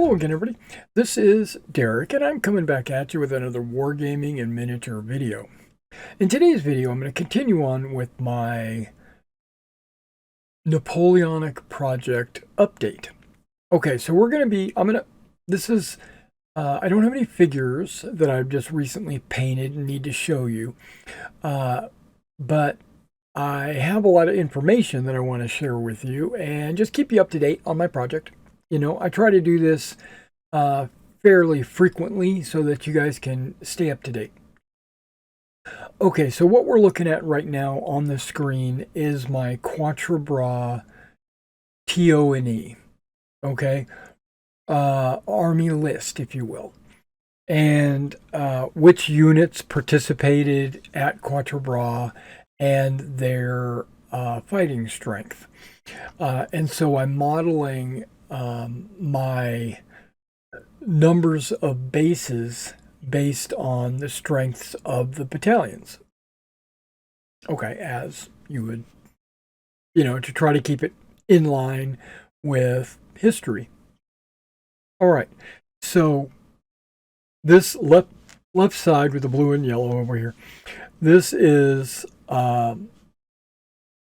Hello again, everybody. This is Derek, and I'm coming back at you with another Wargaming and miniature video. In today's video, I'm going to continue on with my Napoleonic project update. Okay, so I don't have any figures that I've just recently painted and need to show you, but I have a lot of information that I want to share with you and just keep you up to date on my project. I try to do this fairly frequently so that you guys can stay up to date. Okay, so what we're looking at right now on the screen is my Quatre Bras TO&E, okay? Army list, if you will. And which units participated at Quatre Bras and their fighting strength. And so I'm modeling my numbers of bases based on the strengths of the battalions. Okay, as you would, to try to keep it in line with history. All right, so this left side with the blue and yellow over here, this is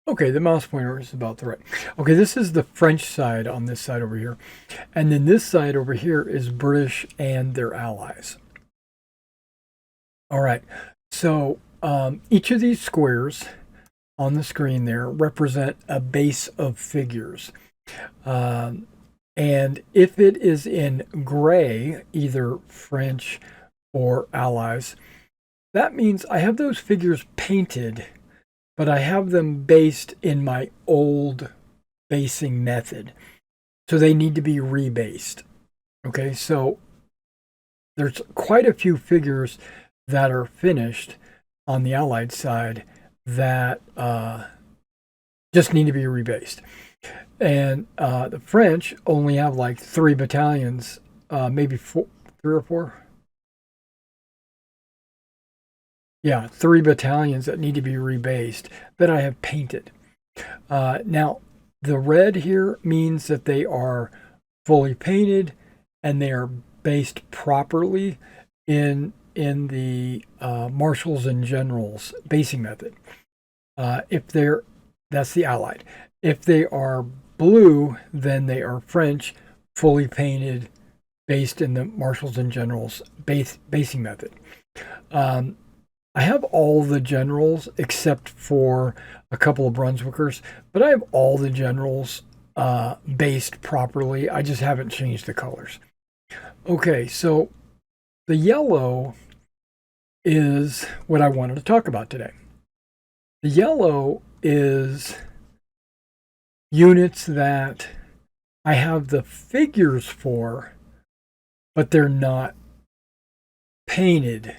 okay, the mouse pointer is about the right. Okay, this is the French side on this side over here. And then this side over here is British and their allies. All right, so each of these squares on the screen there represent a base of figures. And if it is in gray, either French or allies, that means I have those figures painted, but I have them based in my old basing method. So they need to be rebased. Okay, so there's quite a few figures that are finished on the Allied side that just need to be rebased. And the French only have like 3 battalions, maybe 3 or 4. Yeah, 3 battalions that need to be rebased that I have painted. Now, the red here means that they are fully painted and they are based properly in the Marshals and Generals basing method. That's the Allied. If they are blue, then they are French, fully painted, based in the Marshals and Generals basing method. I have all the generals except for a couple of Brunswickers, but I have all the generals based properly. I just haven't changed the colors. Okay, so the yellow is what I wanted to talk about today. The yellow is units that I have the figures for, but they're not painted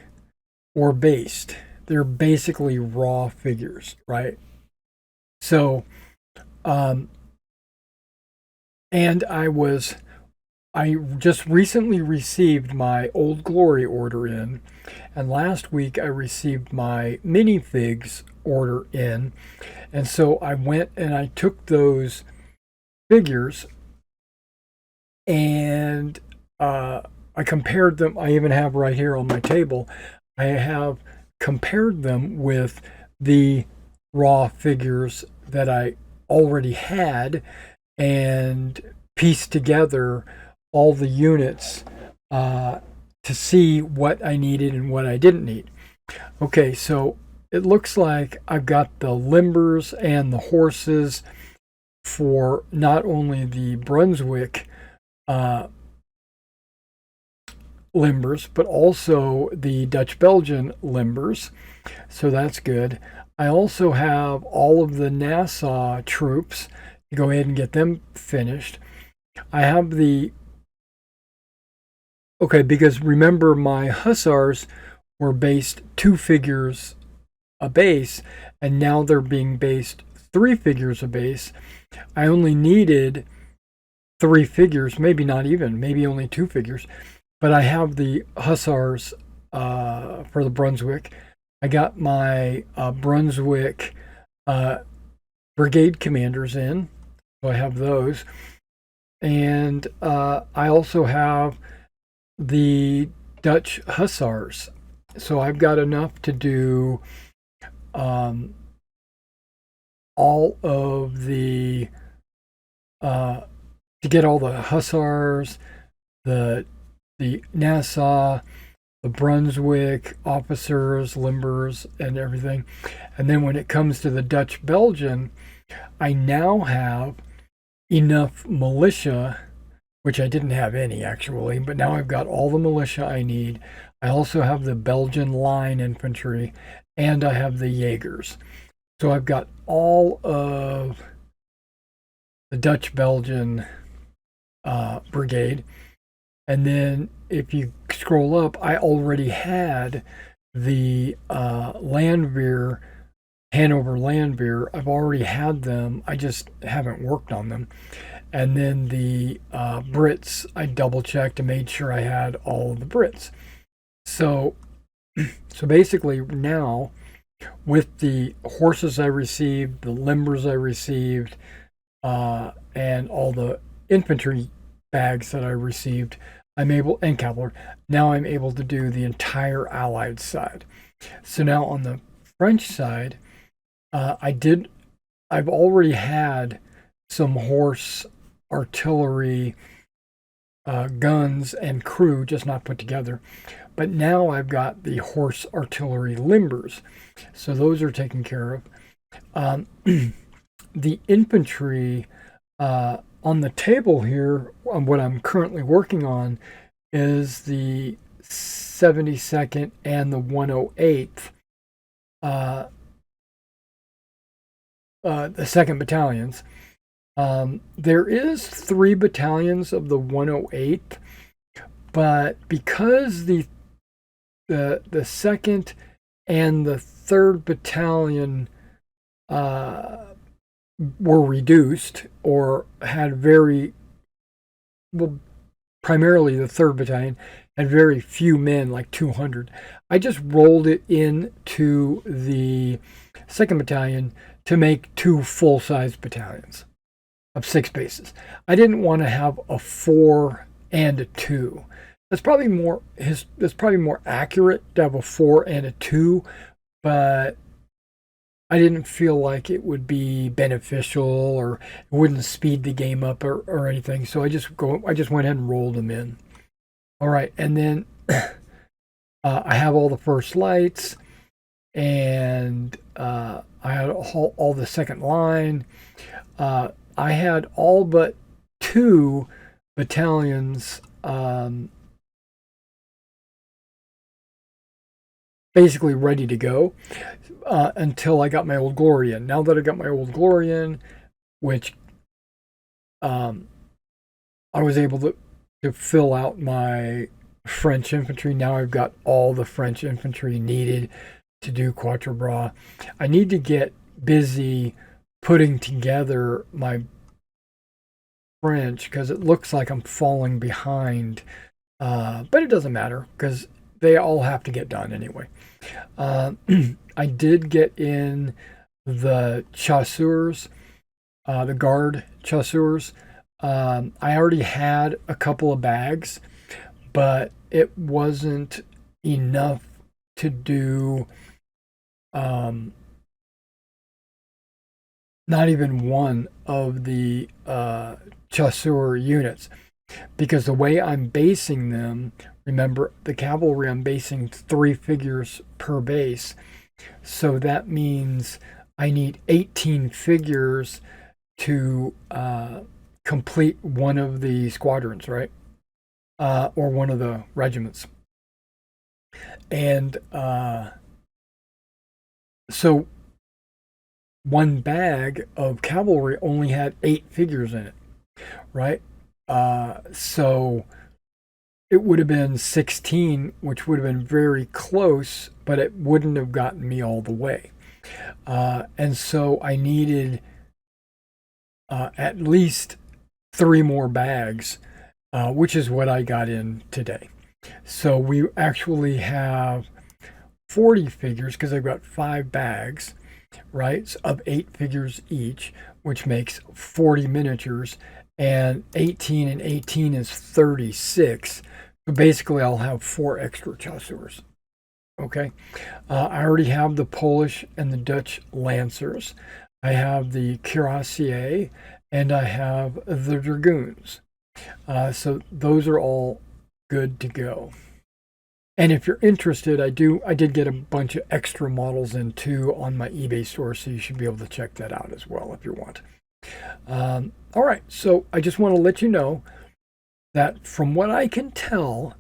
or based. They're basically raw figures, right? So, and I just recently received my Old Glory order in, and last week I received my minifigs order in, and so I went and I took those figures and I compared them. I even have right here on my table, I have compared them with the raw figures that I already had and pieced together all the units to see what I needed and what I didn't need. Okay, so it looks like I've got the limbers and the horses for not only the Brunswick limbers, but also the Dutch-Belgian limbers. So that's good. I also have all of the Nassau troops to go ahead and get them finished. I have because remember my hussars were based 2 figures a base, and now they're being based 3 figures a base. I only needed 3 figures, maybe not even, maybe only 2 figures. But I have the hussars for the Brunswick. I got my Brunswick brigade commanders in, so I have those. And I also have the Dutch Hussars. So I've got enough to do um, all of the uh, to get all the Hussars, the Nassau, the Brunswick officers, limbers, and everything. And then when it comes to the Dutch Belgian, I now have enough militia, which I didn't have any actually, but now I've got all the militia I need. I also have the Belgian line infantry, and I have the Jaegers. So I've got all of the Dutch Belgian brigade. And then if you scroll up, I already had the Landwehr, Hanover Landwehr. I've already had them. I just haven't worked on them. And then the Brits, I double checked and made sure I had all the Brits. So, so basically now, with the horses I received, the limbers I received, and all the infantry bags that I received, I'm able, and cavalry, now I'm able to do the entire Allied side. So now on the French side, I've already had some horse artillery, guns, and crew, just not put together. But now I've got the horse artillery limbers. So those are taken care of. The infantry on the table here, on what I'm currently working on, is the 72nd and the 108th, the 2nd battalions. There is 3 battalions of the 108th, but because the 2nd and the 3rd battalion were reduced or had very, well, primarily the 3rd battalion had very few men, like 200. I just rolled it into the 2nd battalion to make 2 full-size battalions of 6 bases. I didn't want to have a 4 and a 2. That's probably more accurate to have a 4 and a 2, but I didn't feel like it would be beneficial or it wouldn't speed the game up or anything. So I just went ahead and rolled them in. All right, and then I have all the first lights, and I had all the second line. I had all but 2 battalions basically ready to go until I got my Old Glory in. Now that I got my Old Glory in, which I was able to fill out my French infantry. Now I've got all the French infantry needed to do Quatre Bras. I need to get busy putting together my French because it looks like I'm falling behind, but it doesn't matter because they all have to get done anyway. I did get in the chasseurs, the guard chasseurs. I already had a couple of bags, but it wasn't enough to do not even one of the chasseur units, because the way I'm basing them, remember the cavalry, I'm basing 3 figures per base, so that means I need 18 figures to complete one of the squadrons, right? Or one of the regiments. And so one bag of cavalry only had 8 figures in it, right? So it would have been 16, which would have been very close, but it wouldn't have gotten me all the way. And so I needed at least 3 more bags, which is what I got in today. So we actually have 40 figures because I've got 5 bags, right, of 8 figures each, which makes 40 miniatures. and 18 and 18 is 36. So basically, I'll have 4 extra chasseurs. Okay. I already have the Polish and the Dutch Lancers. I have the Cuirassiers, and I have the Dragoons. So those are all good to go. And if you're interested, I did get a bunch of extra models in too on my eBay store, so you should be able to check that out as well if you want. All right, so I just want to let you know that from what I can tell,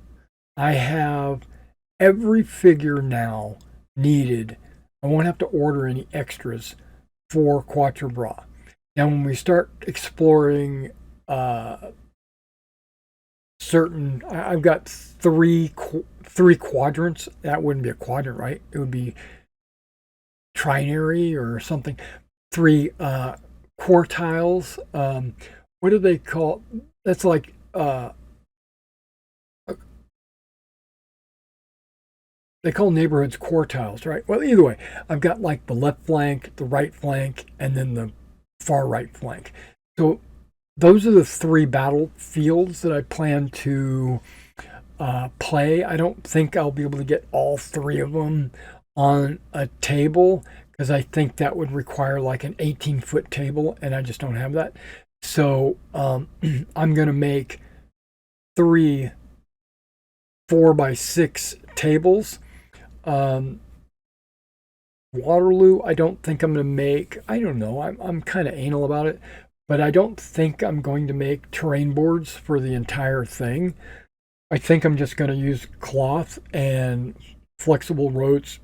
I have every figure now needed. I won't have to order any extras for Quatre Bras. Now, when we start exploring certain, I've got three quadrants. That wouldn't be a quadrant, right? It would be trinary or something. 3 quartiles. What do they call? That's like they call neighborhoods quartiles, right? Well, either way, I've got like the left flank, the right flank, and then the far right flank. So those are the 3 battlefields that I plan to play. I don't think I'll be able to get all 3 of them on a table because I think that would require like an 18-foot table, and I just don't have that. So I'm going to make 3 4x6 tables. Waterloo, I don't think I'm going to make. I don't know. I'm kind of anal about it, but I don't think I'm going to make terrain boards for the entire thing. I think I'm just going to use cloth and flexible roads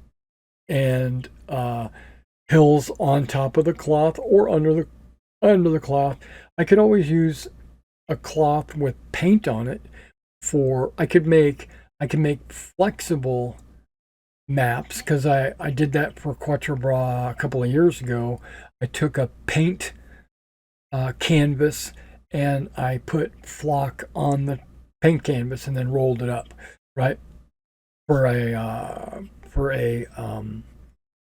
and hills on top of the cloth or under the cloth. I could always use a cloth with paint on it for. I can make flexible maps because I did that for Quatre Bras a couple of years ago. I took a paint canvas and I put flock on the paint canvas and then rolled it up, right? For a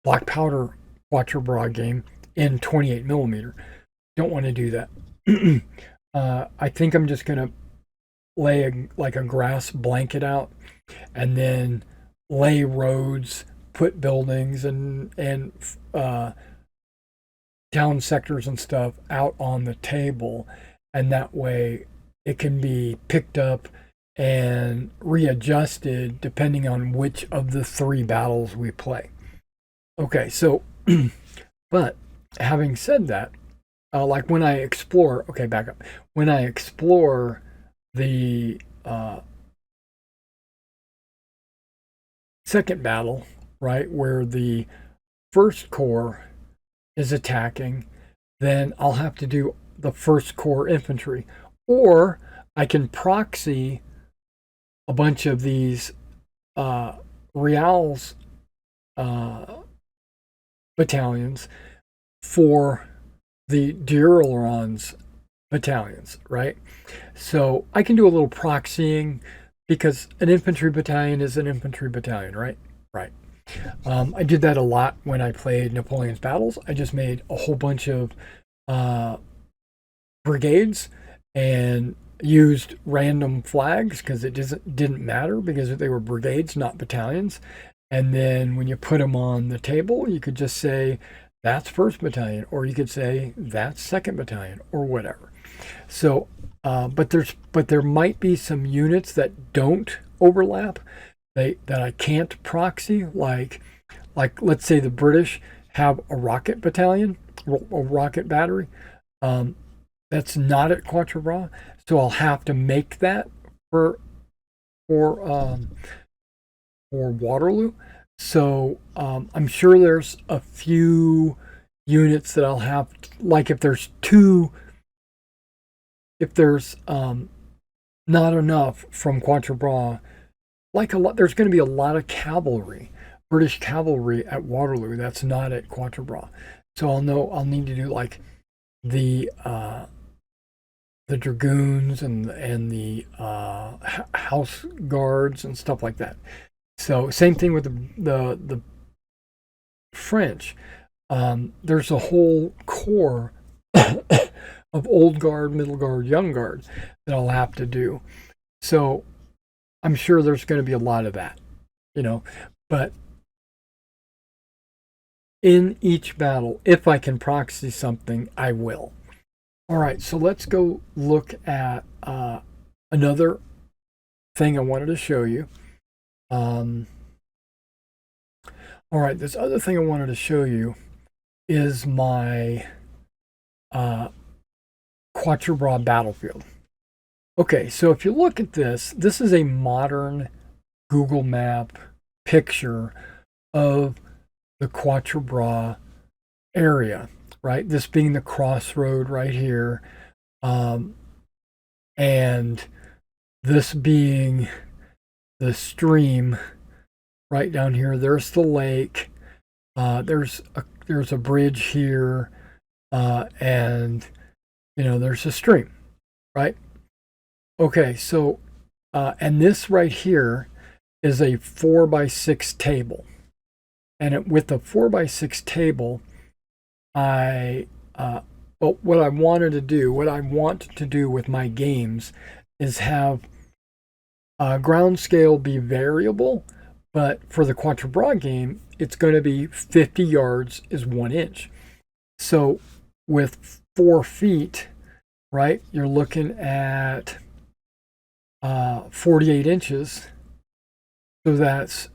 black powder Quatre Bras game in 28 millimeter. Don't want to do that. I think I'm just gonna lay a grass blanket out and then lay roads, put buildings and town sectors and stuff out on the table, and that way it can be picked up and readjusted depending on which of the 3 battles we play. Okay, so but having said that, like when I explore, okay, back up. When I explore the second battle, right, where the first corps is attacking, then I'll have to do the first corps infantry. Or I can proxy a bunch of these Reals battalions for the Durlorons battalions, right? So I can do a little proxying because an infantry battalion is an infantry battalion, right? Right. I did that a lot when I played Napoleon's Battles. I just made a whole bunch of brigades and used random flags because it didn't matter because they were brigades, not battalions. And then when you put them on the table, you could just say that's 1st Battalion, or you could say that's 2nd Battalion, or whatever. So, but there might be some units that don't overlap, that I can't proxy. Like let's say the British have a rocket battalion, a rocket battery. That's not at Quatre Bras, so I'll have to make that for Waterloo. So I'm sure there's a few units that I'll have, like if there's not enough from Quatre Bras, like there's going to be a lot of cavalry, British cavalry at Waterloo. That's not at Quatre Bras. So I'll need to do like the dragoons and the house guards and stuff like that. So same thing with the French. There's a whole corps of old guard, middle guard, young guard that I'll have to do. So I'm sure there's going to be a lot of that, but in each battle, if I can proxy something, I will. All right, so let's go look at another thing I wanted to show you. All right, this other thing I wanted to show you is my Quatre Bras battlefield. Okay, so if you look at this, this is a modern Google map picture of the Quatre Bras area, right? This being the crossroad right here, and this being the stream right down here. There's the lake. There's a bridge here, and there's a stream, right? Okay, so and this right here is a 4x6 table, and with the 4x6 table, what I want to do with my games is have ground scale be variable, but for the Quatre Bras game, it's going to be 50 yards is 1 inch. So with 4 feet, right, you're looking at 48 inches. So that's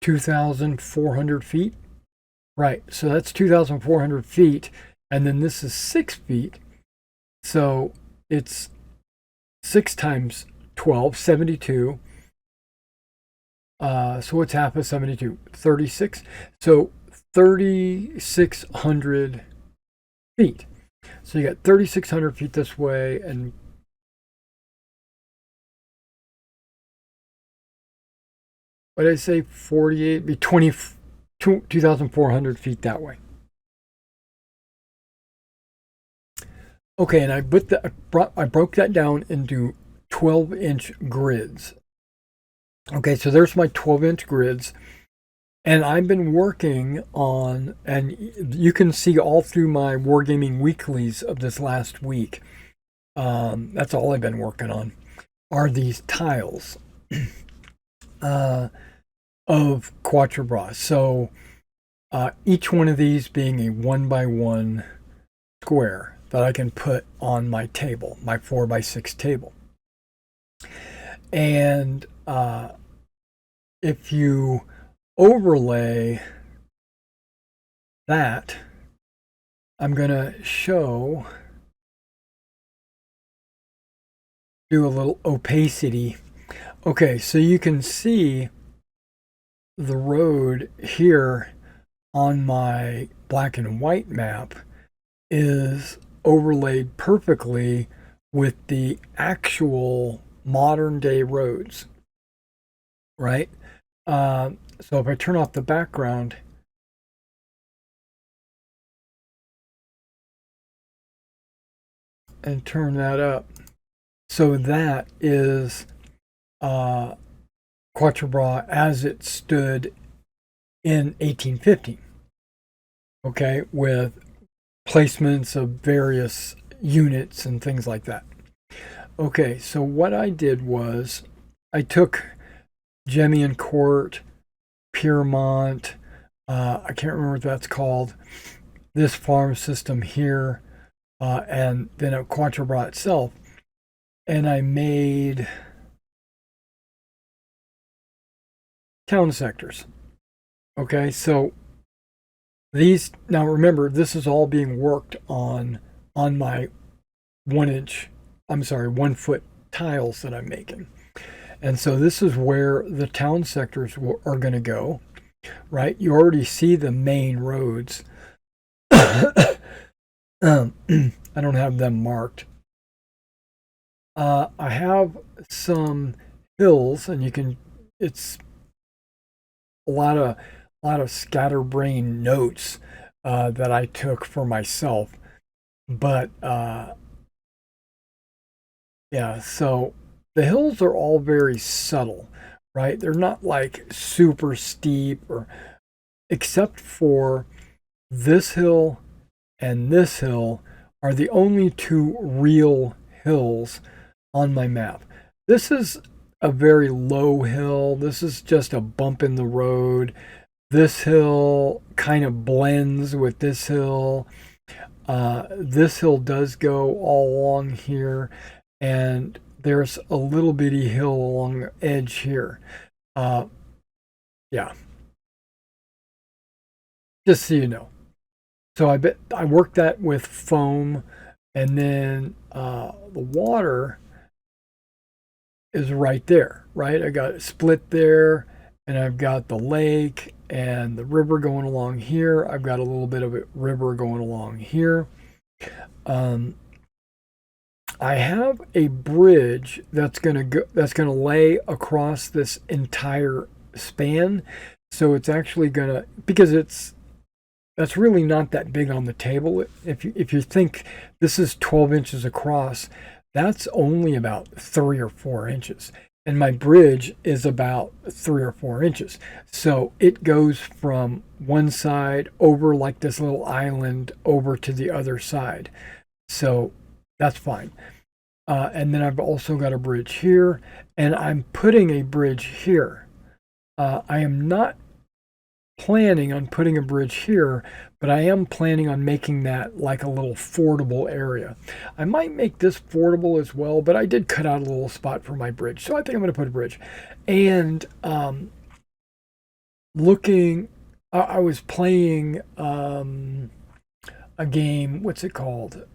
2,400 feet. Right, so that's 2,400 feet. And then this is 6 feet. So it's 6 times 12, 72. So what's half of 72? 36. So 3,600 feet. So you got 3,600 feet this way, and what did I say? 48, be 2,400 feet that way. Okay, and I broke that down into 12-inch grids. Okay, so there's my 12-inch grids. And I've been working on, and you can see all through my Wargaming weeklies of this last week, that's all I've been working on, are these tiles of Quatre Bras. So each one of these being a 1x1 square that I can put on my table, my 4x6 table. And if you overlay that, I'm going to do a little opacity. Okay, so you can see the road here on my black and white map is overlaid perfectly with the actual modern day roads, right? So if I turn off the background and turn that up, so that is Quatre Bras as it stood in 1850. Okay, with placements of various units and things like that. Okay, so what I did was I took Gemian Court, Piermont, I can't remember what that's called, this farm system here, and then at Quatre Bras itself, and I made town sectors. Okay, so these, now remember, this is all being worked on my 1 foot tiles that I'm making. And so this is where the town sectors are going to go, right? You already see the main roads. I don't have them marked. I have some hills, and it's a lot of scatterbrain notes that I took for myself. But yeah, so the hills are all very subtle, right? They're not like super steep, except for this hill and this hill, are the only two real hills on my map. This is a very low hill. This is just a bump in the road. This hill kind of blends with this hill. This hill does go all along here, and there's a little bitty hill along the edge here. Uh, yeah, just so you know. So I worked that with foam, and then the water is right there, right? I got it split there, and I've got the lake and the river going along here. I've got a little bit of a river going along here. Um, I have a bridge that's gonna lay across this entire span. So it's actually gonna, because that's really not that big on the table. If you think this is 12 inches across, that's only about 3 or 4 inches. And my bridge is about 3 or 4 inches. So it goes from one side over like this little island over to the other side. So that's fine. And then I've also got a bridge here, and I'm putting a bridge here. I am not planning on putting a bridge here, but I am planning on making that like a little fordable area. I might make this fordable as well, but I did cut out a little spot for my bridge, so I think I'm going to put a bridge. And I was playing a game. What's it called?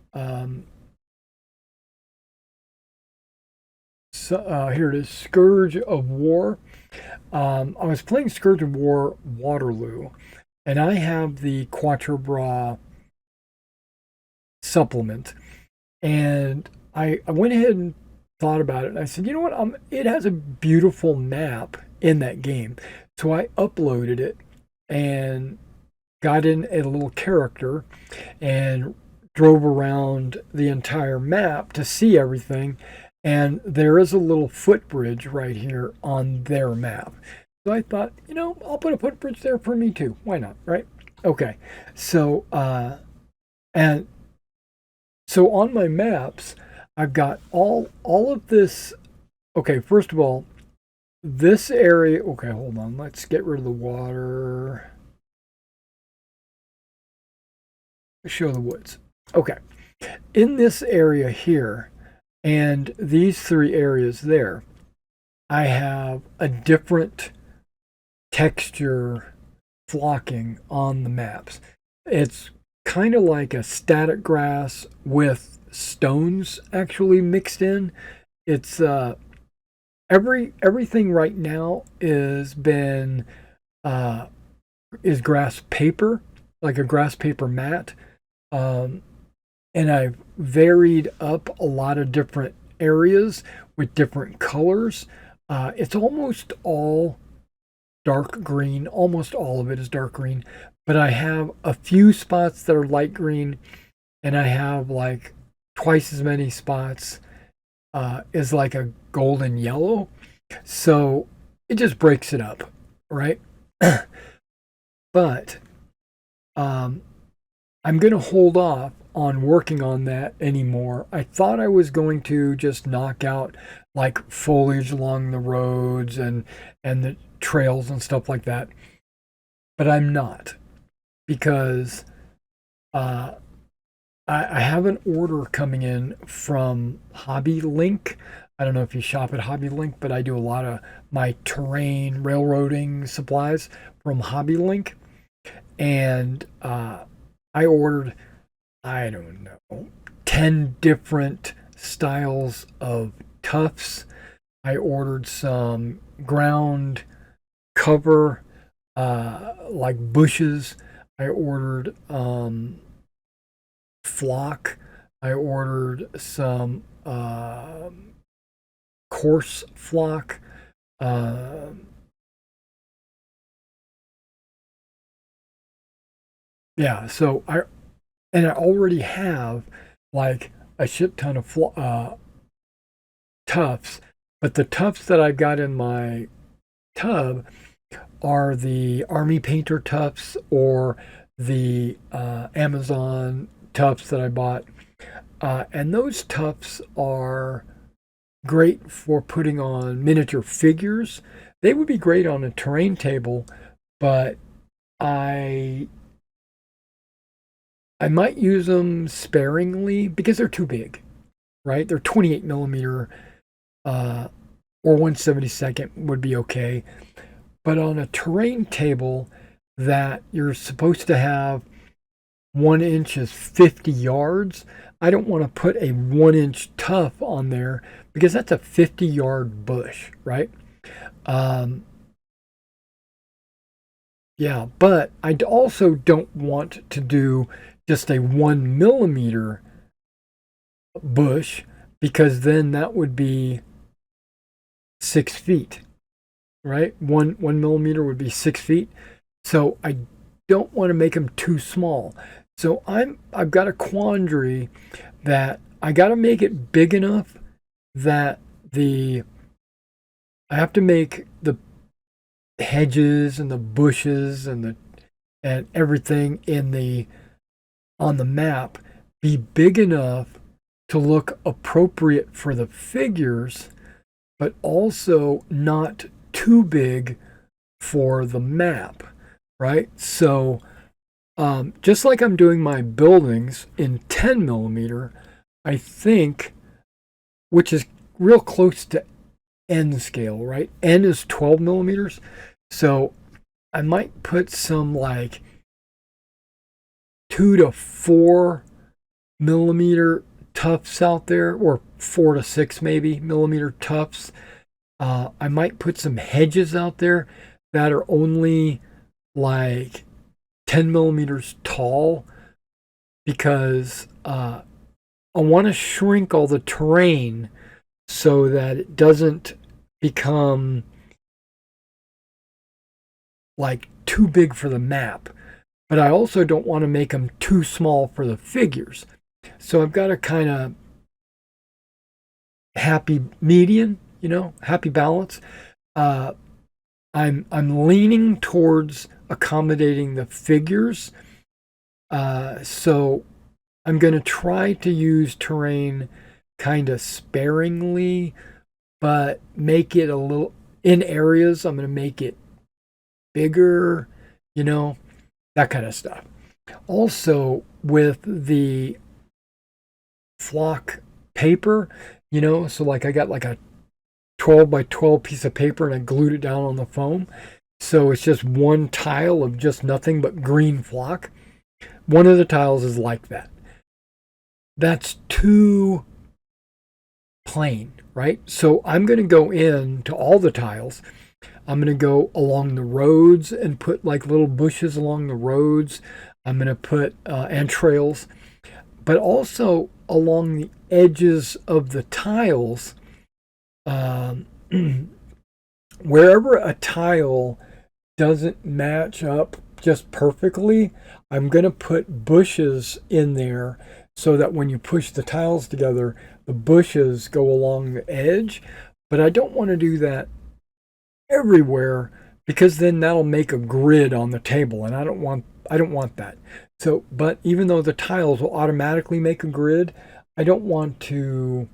Here it is, Scourge of War. I was playing Scourge of War Waterloo, and I have the Quatre Bras supplement. And I went ahead and thought about it, and I said, you know what? It has a beautiful map in that game. So I uploaded it and got in a little character and drove around the entire map to see everything. And there is a little footbridge right here on their map. So I thought, I'll put a footbridge there for me too. Why not, right? Okay. So, and so on my maps, I've got all of this. Okay, first of all, this area. Okay, hold on. Let's get rid of the water. Show the woods. Okay. In this area here, and these three areas there, I have a different texture flocking on the maps. It's kind of like a static grass with stones actually mixed in. It's everything right now is grass paper, like a grass paper mat. And I've varied up a lot of different areas with different colors. It's almost all dark green. Almost all of it is dark green. But I have a few spots that are light green, and I have like twice as many spots is like a golden yellow. So it just breaks it up, right? But I'm going to hold off on working on that anymore. I thought I was going to just knock out like foliage along the roads and the trails and stuff like that, but I'm not, because I have an order coming in from Hobby Link. I don't know if you shop at Hobby Link, but I do a lot of my terrain railroading supplies from Hobby Link, and I ordered, I don't know, 10 different styles of tufts. I ordered some ground cover, like bushes. I ordered flock. I ordered some coarse flock. Yeah, so I already have like a shit ton of tufts, but the tufts that I've got in my tub are the Army Painter tufts or the Amazon tufts that I bought. And those tufts are great for putting on miniature figures. They would be great on a terrain table, but I I might use them sparingly because they're too big, right? They're 28 millimeter, uh, or 1/72 would be okay. But on a terrain table that you're supposed to have 1 inch is 50 yards, I don't want to put a 1 inch tuff on there because that's a 50-yard bush, right? Um, yeah, but I also don't want to do just a 1 millimeter bush because then that would be 6 feet, right? One millimeter would be 6 feet. So I don't want to make them too small. So I've got a quandary that I got to make it big enough that I have to make the hedges and the bushes and everything on the map be big enough to look appropriate for the figures, but also not too big for the map, right? So just like I'm doing my buildings in 10 millimeter, I think, which is real close to N scale, right? N is 12 millimeters. So I might put some like 2 to 4 millimeter tufts out there, or 4 to 6 maybe millimeter tufts. I might put some hedges out there that are only like 10 millimeters tall because I want to shrink all the terrain so that it doesn't become like too big for the map. But I also don't want to make them too small for the figures. So I've got a kind of happy median, happy balance. Uh, I'm leaning towards accommodating the figures. So I'm going to try to use terrain kind of sparingly, but make it a little, in areas, I'm going to make it bigger, that kind of stuff. Also, with the flock paper, so like I got like a 12 by 12 piece of paper and I glued it down on the foam. So it's just one tile of just nothing but green flock. One of the tiles is like that. That's too plain, right? So I'm going to go into all the tiles. I'm going to go along the roads and put like little bushes along the roads. I'm going to put entrails, but also along the edges of the tiles. Wherever a tile doesn't match up just perfectly, I'm going to put bushes in there so that when you push the tiles together, the bushes go along the edge. But I don't want to do that everywhere because then that'll make a grid on the table, and I don't want that. So, but even though the tiles will automatically make a grid, I don't want to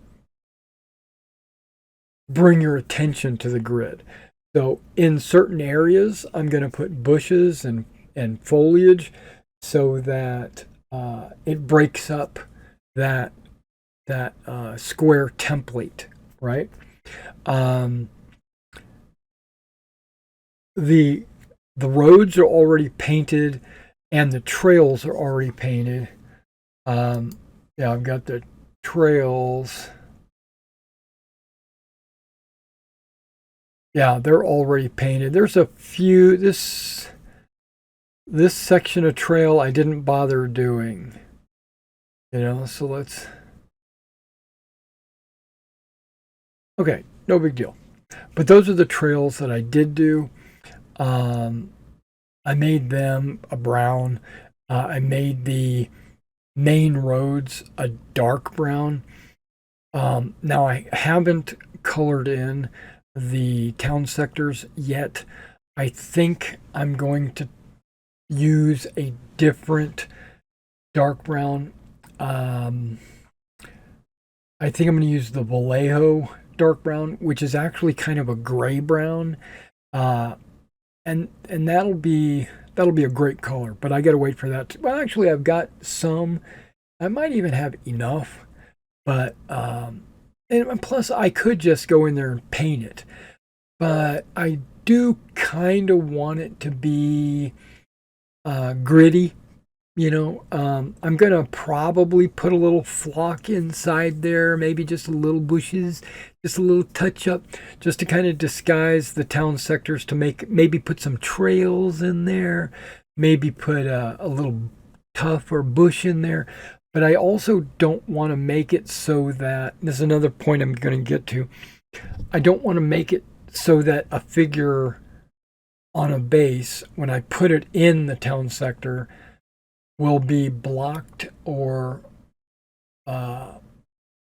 bring your attention to the grid. So in certain areas, I'm going to put bushes and foliage so that it breaks up that square template, right? The roads are already painted and the trails are already painted. Yeah, I've got the trails. Yeah, they're already painted. There's a few, this section of trail I didn't bother doing. So let's, okay, no big deal. But those are the trails that I did do. I made them a brown. I made the main roads a dark brown. Now I haven't colored in the town sectors yet. I think I'm going to use a different dark brown. I think I'm going to use the Vallejo dark brown, which is actually kind of a gray brown. Uh, and that'll be a great color, but I got to wait for that. Well, actually, I've got some. I might even have enough, but and plus I could just go in there and paint it. But I do kind of want it to be gritty. I'm gonna probably put a little flock inside there, maybe just a little bushes, just a little touch up, just to kind of disguise the town sectors, to maybe put some trails in there, maybe put a little tuff or bush in there. But I also don't want to make it so that, this is another point I'm going to get to. I don't want to make it so that a figure on a base, when I put it in the town sector, will be blocked or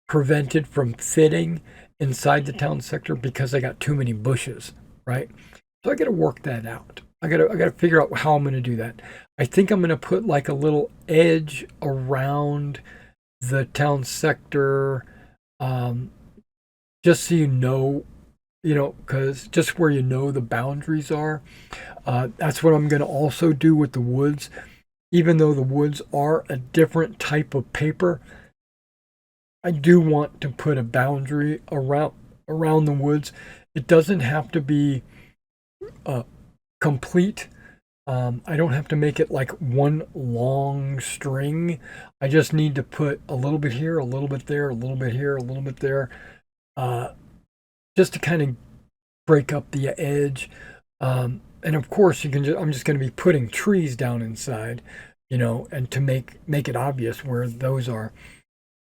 prevented from fitting inside the town sector because I got too many bushes, right? So I got to work that out. I got to figure out how I'm going to do that. I think I'm going to put like a little edge around the town sector, just so because just where the boundaries are. That's what I'm going to also do with the woods. Even though the woods are a different type of paper, I do want to put a boundary around the woods. It doesn't have to be complete. I don't have to make it like one long string. I just need to put a little bit here, a little bit there, a little bit here, a little bit there, just to kind of break up the edge. And of course, I'm just going to be putting trees down inside, and to make it obvious where those are.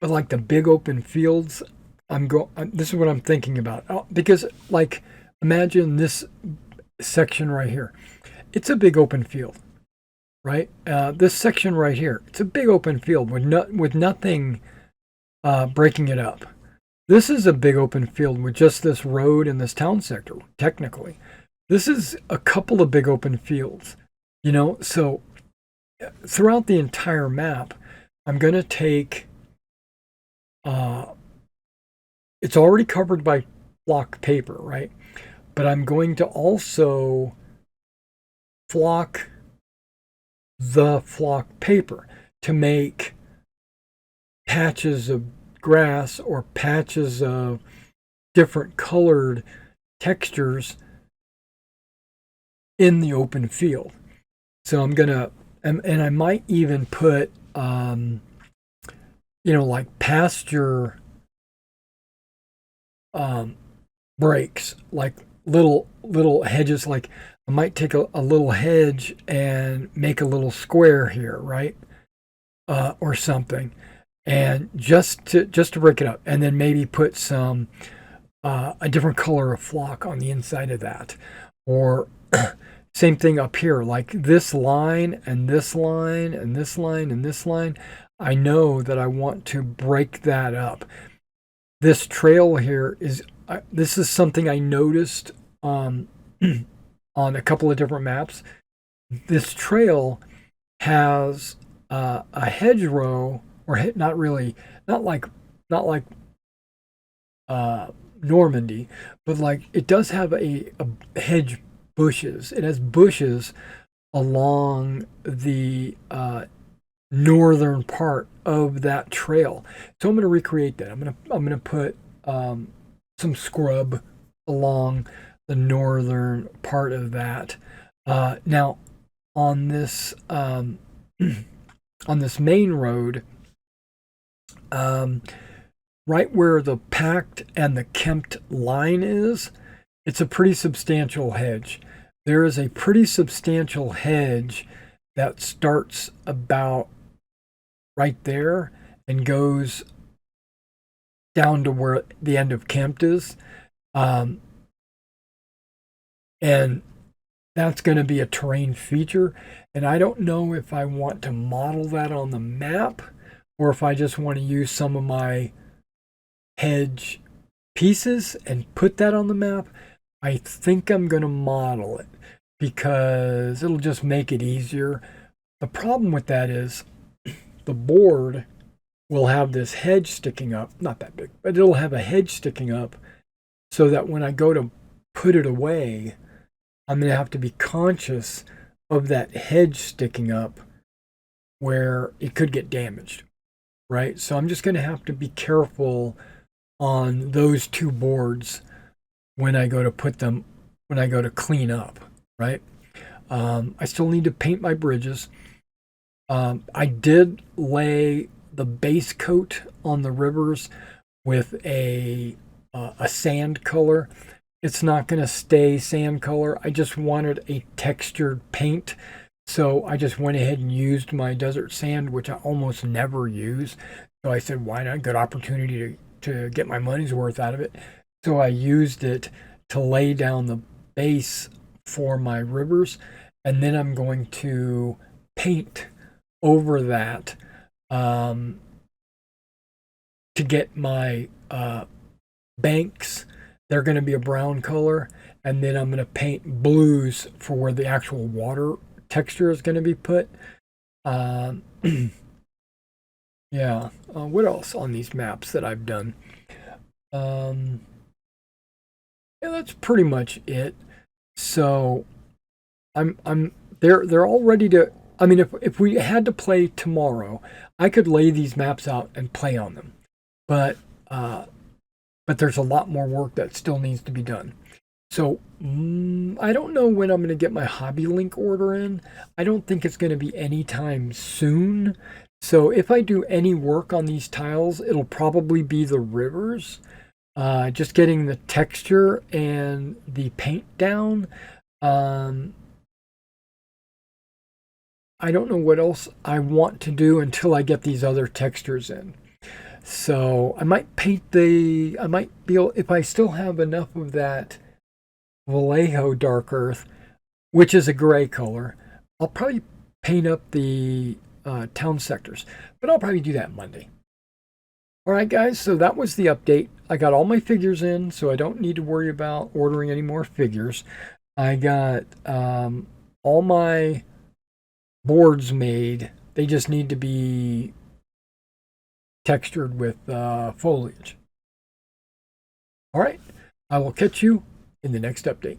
But like the big open fields, this is what I'm thinking about. Because like, imagine this section right here. It's a big open field, right? This section right here, it's a big open field with nothing breaking it up. This is a big open field with just this road and this town sector, technically. This is a couple of big open fields, so throughout the entire map, I'm going to take, it's already covered by flock paper, right? But I'm going to also flock the flock paper to make patches of grass or patches of different colored textures in the open field. So I'm gonna, and I might even put, like pasture breaks, like little hedges. Like I might take a little hedge and make a little square here, right, or something, and just to break it up, and then maybe put some a different color of flock on the inside of that, or same thing up here, like this line and this line and this line and this line. I know that I want to break that up. This trail here this is something I noticed on a couple of different maps. This trail has a hedgerow, or not really, not like Normandy, but like it does have a hedge bushes. It has bushes along the northern part of that trail. So I'm going to recreate that. I'm going to put some scrub along the northern part of that. Now on this on this main road, right where the packed and the kempt line is, it's a pretty substantial hedge. There is a pretty substantial hedge that starts about right there and goes down to where the end of Kempt is. And that's going to be a terrain feature. And I don't know if I want to model that on the map or if I just want to use some of my hedge pieces and put that on the map. I think I'm going to model it because it'll just make it easier. The problem with that is the board will have this hedge sticking up, not that big, but it'll have a hedge sticking up so that when I go to put it away, I'm going to have to be conscious of that hedge sticking up where it could get damaged, right? So I'm just going to have to be careful on those two boards when I go to put them, when I go to clean up, right? I still need to paint my bridges. I did lay the base coat on the rivers with a sand color. It's not going to stay sand color. I just wanted a textured paint. So I just went ahead and used my desert sand, which I almost never use. So I said, why not? Good opportunity to get my money's worth out of it. So I used it to lay down the base for my rivers. And then I'm going to paint over that to get my banks. They're going to be a brown color. And then I'm going to paint blues for where the actual water texture is going to be put. Yeah. What else on these maps that I've done? Yeah, that's pretty much it. So they're all ready to. I mean, if we had to play tomorrow, I could lay these maps out and play on them, but there's a lot more work that still needs to be done. So I don't know when I'm going to get my hobby link order in. I don't think it's going to be anytime soon. So if I do any work on these tiles, it'll probably be the rivers. Just getting the texture and the paint down. I don't know what else I want to do until I get these other textures in. So I might paint I might be able, if I still have enough of that Vallejo dark earth, which is a gray color, I'll probably paint up the town sectors, but I'll probably do that Monday. All right, guys, so that was the update. I got all my figures in, so I don't need to worry about ordering any more figures. I got all my boards made. They just need to be textured with foliage. All right, I will catch you in the next update.